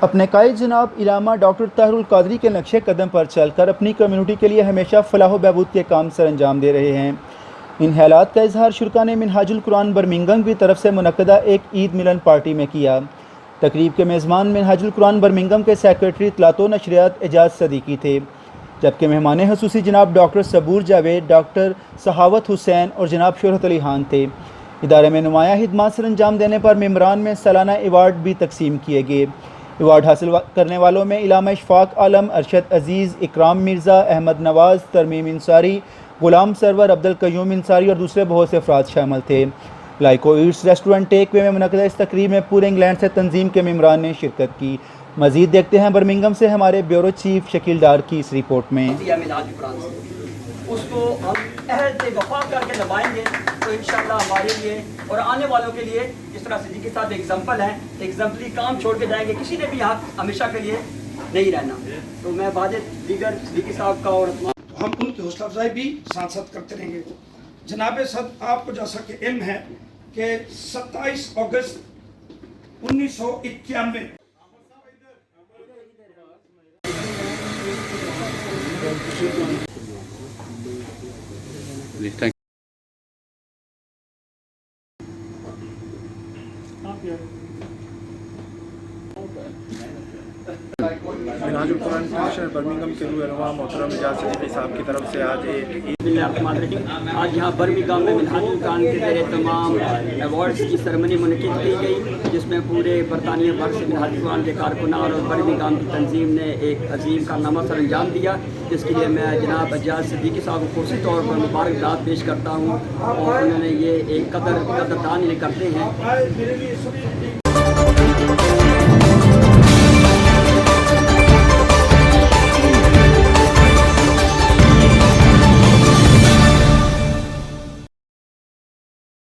अपने कायद जनाब इलामा डॉक्टर ताहिरुल कादरी के नक्शे कदम पर चलकर अपनी कम्युनिटी के लिए हमेशा फलाह व बहबूद के काम सर अंजाम दे रहे हैं। इन ख्यालात का इजहार शुरकाने मिनहाजुल कुरान बर्मिंघम की तरफ से मुनक्कदा एक ईद मिलन पार्टी में किया। तकरीब के मेज़बान मिनहाजुल कुरान बर्मिंघम के सेक्रेटरी इत्तलात नशरियात एजाज सदीकी थे, जबकि मेहमान खसूसी जनाब डॉक्टर सबूर जावेद, डॉक्टर सहावत हुसैन और जनाब शोहरत अली खान थे। इदारे में नुमाया खिदमात सर अंजाम देने पर मेम्बरान में सालाना अवार्ड भी तकसीम किए गए। अवार्ड हासिल करने वालों में इलामा इशफाक आलम, अरशद अजीज़, इकराम मिर्ज़ा, अहमद नवाज़, तरमीम इंसारी, गुलाम सरवर, अब्दुल कयूम इंसारी और दूसरे बहुत से अफराद शामिल थे। लाइको ईट्स रेस्टोरेंट टेक वे में मुनक़दा इस तकरीब में पूरे इंग्लैंड से तंजीम के मेम्बरान ने शिरकत की। मज़ीद देखते हैं बर्मिंघम से हमारे ब्यूरो चीफ शकील डार की इस रिपोर्ट में। उसको हम अहद वफा करके दबाएंगे तो इंशाअल्लाह हमारे लिए और आने वालों के लिए, जिस तरह सिद्दीकी साहब एग्जाम्पल हैं, एग्जाम्पली काम छोड़ के जाएंगे, किसी ने भी यहाँ हमेशा के लिए नहीं रहना। तो मैं बाद दीगर सिद्दीकी साहब का और हम उनकी हौसला अफजाई भी साथ साथ करते रहेंगे। जनाब सद, आपको जैसा कि इल्म है कि 27 अगस्त 1991 मिनहाजुल कुरान फाउंडेशन बर्मिंघम के रूह मोहतरम एजाज सदीकी साहब की तरफ से आज आज यहाँ बर्मिंघम में मिनहाजुल कुरान के ज़रिए तमाम अवार्ड्स की सेरेमनी मुनक़िद की गई, जिसमें पूरे बरतानिया भर से मिनहाजुल कुरान के कारकुनान और बर्मिंघम की तंजीम ने एक अजीम कारनामा सर अंजाम दिया, जिसके लिए मैं जनाब एजाज सदीकी साहब को खुशी तौर पर मुबारकबाद पेश करता हूँ। और उन्होंने ये एक कदरदान करते हैं।